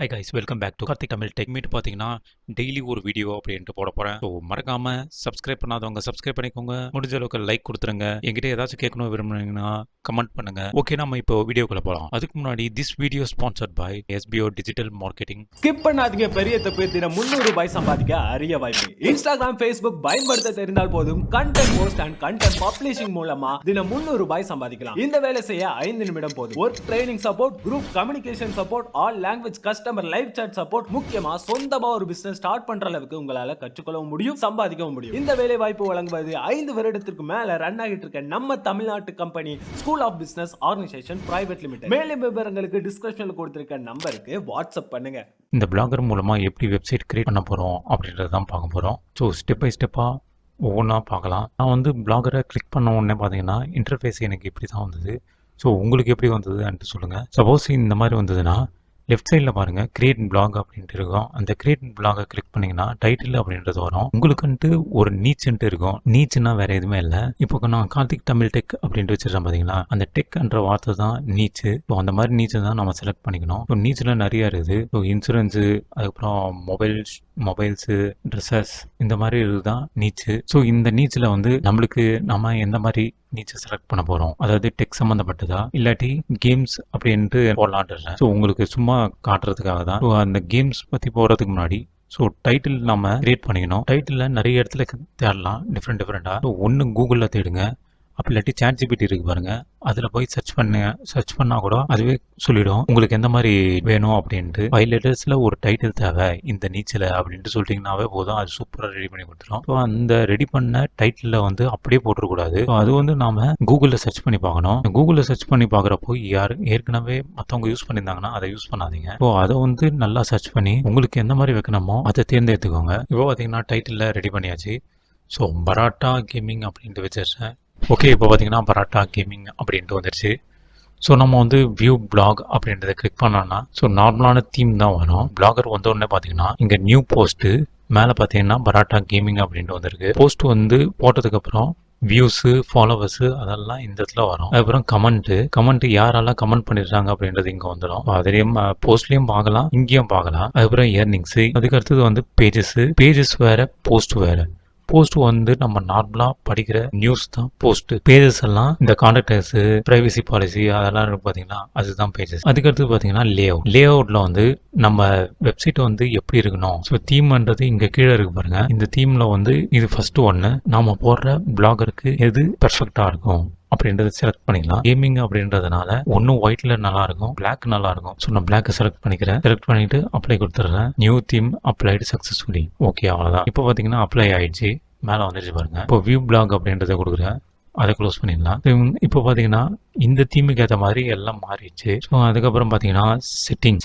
High guys, welcome back to Karthik Tamil tech meet. பார்த்தீங்கன்னா daily ஒரு video அப்படின்ட்டு போட போகிறேன். ஸோ மறக்காம சப்ஸ்கிரைப் பண்ணாதவங்க சப்ஸ்கிரைப் பண்ணிக்கோங்க. முடிஞ்ச அளவுக்கு லைக் கொடுத்துருங்க. என்கிட்ட ஏதாச்சும் கேட்கணும் விரும்புனீங்கன்னா கமெண்ட் பண்ணுங்க. ஓகே, நம்ம இப்போ வீடியோக்குள்ள போகலாம். அதுக்கு முன்னாடி this video sponsored by SPO digital marketing. Skip பண்ணாதீங்க. பெரிய தப்பு. தினம் 300 ரூபாய் சம்பாதிக்க அரிய வாய்ப்பு. இன்ஸ்டாகிராம், ஃபேஸ்புக் பயன்படுத்த தெரிந்தால் போதும். Content post and content publishing மூலமா தினம் 300 ரூபாய் சம்பாதிக்கலாம். இந்த வேலை செய்ய 5 நிமிடம் போதும். Work training support, group communication support, all language customer live chat support, முக்கியமா சொந்தமா ஒரு பிசினஸ் ஸ்டார்ட் பண்ற அளவுக்கு உங்களால கற்றுக்கொள்ளவும் முடியும், சம்பாதிக்கவும் முடியும். இந்த வேலை வாய்ப்பு வழங்குவது 5 வருடத்திற்கு மேல ரன் ஆகிட்டு இருக்க நம்ம தமிழ்நாட்டு company school of business organisation private limited. மேலும் விவரங்களுக்கு டிஸ்கிரிப்ஷன்ல கொடுத்திருக்க நம்பருக்கு வாட்ஸ்அப் பண்ணுங்க. இந்த பிளாகர் மூலமாக எப்படி வெப்சைட் கிரியேட் பண்ண போகிறோம் அப்படின்றது தான் பார்க்க போகிறோம். ஸோ ஸ்டெப் பை ஸ்டெப்பாக ஒவ்வொன்றா பார்க்கலாம். நான் வந்து பிளாகரை கிளிக் பண்ண உடனே பார்த்தீங்கன்னா இன்டர்ஃபேஸ் எனக்கு இப்படி தான் வந்தது. ஸோ உங்களுக்கு எப்படி வந்ததுன்ட்டு சொல்லுங்கள். சப்போஸ் இந்த மாதிரி வந்ததுன்னா லெஃப்ட் சைடில் பாருங்கள், கிரியேட் பிளாக் அப்படின்ட்டு இருக்கும். அந்த கிரியேட் பிளாகை கிளிக் பண்ணிங்கன்னா டைட்டில் அப்படின்றது வரும். உங்களுக்குன்ட்டு ஒரு நீச்சுன்ட்டு இருக்கும். நீச்சுன்னா வேறு எதுவுமே இல்லை. இப்போ நான் கார்த்திக் தமிழ் டெக் அப்படின்ட்டு வச்சுருக்கேன் பார்த்தீங்களா, அந்த டெக்ன்ற வார்த்தை தான் நீச்சு. ஸோ அந்த மாதிரி நீச்சை தான் நம்ம செலக்ட் பண்ணிக்கணும். ஸோ நீச்சில் நிறையா இருக்குது. ஸோ இன்சூரன்ஸு, அதுக்கப்புறம் மொபைல்ஸு, ட்ரெஸ்ஸஸ், இந்த மாதிரி இதுதான் நீச்சு. ஸோ இந்த நீச்சில் வந்து நம்மளுக்கு நம்ம எந்த மாதிரி நீச்சை செலக்ட் பண்ண போகிறோம், அதாவது டெக் சம்மந்தப்பட்டதா இல்லாட்டி கேம்ஸ் அப்படின்ட்டு போடலான்றேன். ஸோ உங்களுக்கு சும்மா காட்டுறதுக்காக தான். ஸோ அந்த கேம்ஸ் பற்றி போகிறதுக்கு முன்னாடி ஸோ டைட்டில் நம்ம கிரியேட் பண்ணிக்கணும். டைட்டிலில் நிறைய இடத்துல தேடலாம், டிஃப்ரெண்ட்டாக. ஸோ ஒன்று கூகுளில் தேடுங்க, அப்படி இல்லாட்டி சாட் ஜிபிடி இருக்கு பாருங்க, அதில் போய் சர்ச் பண்ணால் கூட அதுவே சொல்லிடும் உங்களுக்கு எந்த மாதிரி வேணும் அப்படின்ட்டு. 5 லெட்டர்ஸில் ஒரு டைட்டில் தேவை இந்த நீச்சல் அப்படின்ட்டு சொல்லிட்டீங்கன்னாவே போதும், அது சூப்பராக ரெடி பண்ணி கொடுத்துரும். ஸோ அந்த ரெடி பண்ண டைட்டிலில் வந்து அப்படியே போட்டுறக்கூடாது. ஸோ அது வந்து நாம கூகுளில் சர்ச் பண்ணி பார்க்கணும். கூகுளில் சர்ச் பண்ணி பார்க்குறப்போ ஏற்கனவே மற்றவங்க யூஸ் பண்ணியிருந்தாங்கன்னா அதை யூஸ் பண்ணாதீங்க. ஸோ அதை வந்து நல்லா சர்ச் பண்ணி உங்களுக்கு எந்த மாதிரி வைக்கணுமோ அதை தேர்ந்தெடுத்துக்கோங்க. இப்போ பார்த்தீங்கன்னா டைட்டிலில் ரெடி பண்ணியாச்சு. ஸோ பராட்டா கேமிங் அப்படின்ட்டு வச்சிருச்சேன். ஓகே, இப்போ பார்த்தீங்கன்னா பராட்டா கேமிங் அப்படின்ட்டு வந்துடுச்சு. ஸோ நம்ம வந்து வியூ பிளாக் அப்படின்றத கிளிக் பண்ணோம்னா ஸோ நார்மலான தீம் தான் வரும். பிளாகர் வந்த உடனே பார்த்தீங்கன்னா இங்கே நியூ போஸ்ட்டு மேலே பார்த்தீங்கன்னா பராட்டா கேமிங் அப்படின்ட்டு வந்திருக்கு. போஸ்ட் வந்து போட்டதுக்கப்புறம் வியூஸு, ஃபாலோவர்ஸு அதெல்லாம் இந்த இடத்துல வரும். அதுக்கப்புறம் கமெண்ட் யாரெல்லாம் கமெண்ட் பண்ணிடுறாங்க அப்படின்றது இங்கே வந்துடும். அதுலேயும் போஸ்ட்லேயும் பார்க்கலாம், இங்கேயும் பார்க்கலாம். அதுக்கப்புறம் ஏர்னிங்ஸு, அதுக்கு அடுத்தது வந்து பேஜஸ் வேறு, போஸ்ட் வேறு. போஸ்ட் வந்து நம்ம நார்மலாக படிக்கிற நியூஸ் தான் போஸ்ட். பேஜஸ் எல்லாம் இந்த கான்டாக்டர்ஸ், பிரைவசி பாலிசி அதெல்லாம் இருக்கு பார்த்தீங்கன்னா, அதுதான் பேஜஸ். அதுக்கடுத்து பார்த்தீங்கன்னா லே அவுட்ல வந்து நம்ம வெப்சைட் வந்து எப்படி இருக்கணும். ஸோ தீம்ன்றது இங்கே கீழே இருக்கு பாருங்க. இந்த தீம்ல வந்து இது ஃபர்ஸ்ட் ஒன்று, நாம போடுற பிளாகருக்கு எது பெர்ஃபெக்டா இருக்கும் அப்படின்றத செலக்ட் பண்ணிக்கலாம். கேமிங் அப்படின்றதுனால ஒன்னும் ஒயிட்ல நல்லா இருக்கும், பிளாக் நல்லா இருக்கும். ஸோ நான் பிளாக் செலக்ட் பண்ணிக்கிறேன். செலக்ட் பண்ணிட்டு அப்ளை கொடுத்துட்றேன். New theme applied successfully. Okay, அவ்வளோதான். இப்போ பார்த்தீங்கன்னா அப்ளை ஆயிடுச்சு, மேலே வந்துருச்சு பாருங்க. இப்போ வியூ பிளாக் அப்படின்றத கொடுக்குறேன், அதை க்ளோஸ் பண்ணிடலாம். இப்போ பார்த்தீங்கன்னா இந்த தீமுக்கு ஏற்ற மாதிரி எல்லாம் மாறிடுச்சு. ஸோ அதுக்கப்புறம் பார்த்தீங்கன்னா